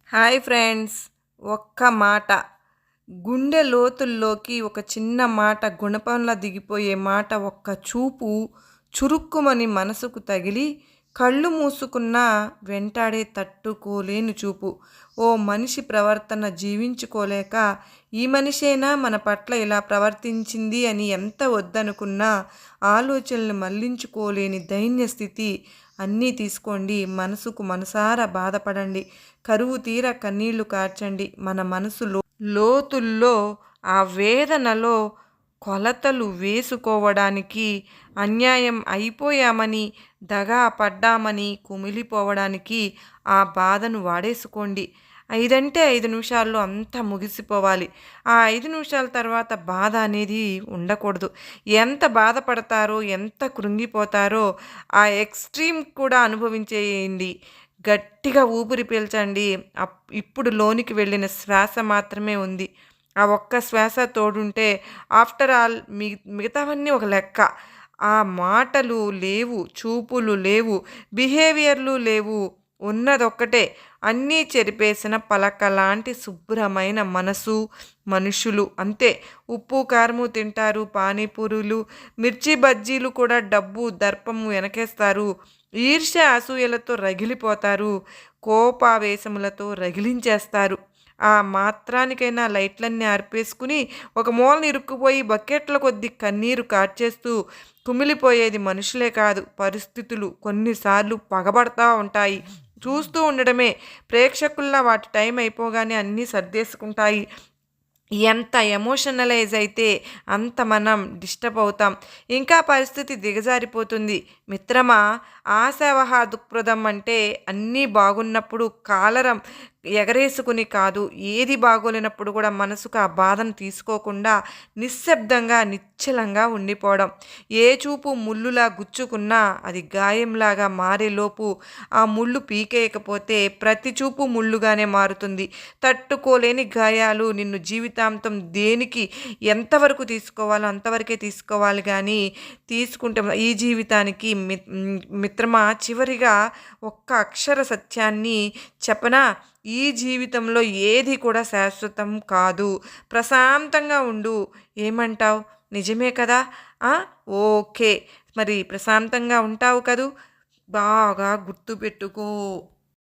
Hi friends. ఒక్క మాట గుండె లోతుల్లోకి ఒక చిన్న మాట గుణపంలా దిగిపోయే మాట ఒక్క చూపు చురుక్కుమని మనసుకు తగిలి కళ్ళు మూసుకున్నా వెంటాడే తట్టుకోలేని చూపు. ఓ మనిషి ప్రవర్తన జీవించుకోలేక ఈ మనిషేనా మన పట్ల ఇలా ప్రవర్తించింది అని ఎంత వద్దనుకున్నా ఆలోచనలు మళ్లించుకోలేని దైన్య స్థితి. అన్నీ తీసుకోండి, మనసుకు మనసారా బాధపడండి, కరువు తీర కన్నీళ్లు కార్చండి. మన మనసులో లోతుల్లో ఆ వేదనలో కొలతలు వేసుకోవడానికి, అన్యాయం అయిపోయామని, దగా పడ్డామని కుమిలిపోవడానికి ఆ బాధను వాడేసుకోండి. 5 అంటే 5 నిమిషాల్లో అంతా ముగిసిపోవాలి. ఆ 5 నిమిషాల తర్వాత బాధ అనేది ఉండకూడదు. ఎంత బాధపడతారో, ఎంత కృంగిపోతారో ఆ ఎక్స్‌ట్రీమ్ కూడా అనుభవించేయండి. గట్టిగా ఊపిరి పీల్చండి. ఇప్పుడు లోనికి వెళ్ళిన శ్వాస మాత్రమే ఉంది. ఆ ఒక్క శ్వాస తోడుంటే ఆఫ్టర్ ఆల్ మిగతావన్నీ ఒక లెక్క. ఆ మాటలు లేవు, చూపులు లేవు, బిహేవియర్‌లు లేవు. ఉన్నదొక్కటే, అన్నీ చెరిపేసిన పలకలాంటి శుభ్రమైన మనసు, మనుషులు అంతే. ఉప్పు, కారము తింటారు, పానీపూరీలు, మిర్చి బజ్జీలు కూడా డబ్బు, దర్పము వెనకేస్తారు. ఈర్ష్య, అసూయలతో రగిలిపోతారు. కోపావేశములతో రగిలించేస్తారు. ఆ మాత్రానికైనా లైట్లన్నీ ఆర్పేసుకుని ఒక మూలన ఇరుక్కుపోయి బకెట్ల కొద్దీ కన్నీరు కార్చేస్తూ కుమిలిపోయేది మనుషులే కాదు, పరిస్థితులు. కొన్నిసార్లు పగబడతా ఉంటాయి. చూస్తూ ఉండడమే. ప్రేక్షకుల్లా వాటి టైం అయిపోగానే అన్నీ సర్దేసుకుంటాయి. ఎంత ఎమోషనలైజ్ అయితే అంత మనం డిస్టర్బ్ అవుతాం. ఇంకా పరిస్థితి దిగజారిపోతుంది. మిత్రమా, ఆశావహ దృక్పథం అంటే అన్నీ బాగున్నప్పుడు కాలరం ఎగరేసుకుని కాదు, ఏది బాగోలేనప్పుడు కూడా మనసుకు ఆ బాధను తీసుకోకుండా నిశ్శబ్దంగా నిశ్చలంగా ఉండిపోవడం. ఏ చూపు ముళ్ళులా గుచ్చుకున్నా అది గాయంలాగా మారేలోపు ఆ ముళ్ళు పీకేయకపోతే ప్రతి చూపు ముళ్ళుగానే మారుతుంది. తట్టుకోలేని గాయాలు నిన్ను జీవితాంతం దేనికి ఎంతవరకు తీసుకోవాలో అంతవరకే తీసుకోవాలి కానీ తీసుకుంటే ఈ జీవితానికి మిత్రమా, చివరిగా ఒక్క అక్షర సత్యాన్ని చెప్పనా? ఈ జీవితంలో ఏది కూడా శాశ్వతం కాదు. ప్రశాంతంగా ఉండు. ఏమంటావు? నిజమే కదా? ఓకే. మరి ప్రశాంతంగా ఉంటావు కదూ? బాగా గుర్తుపెట్టుకో.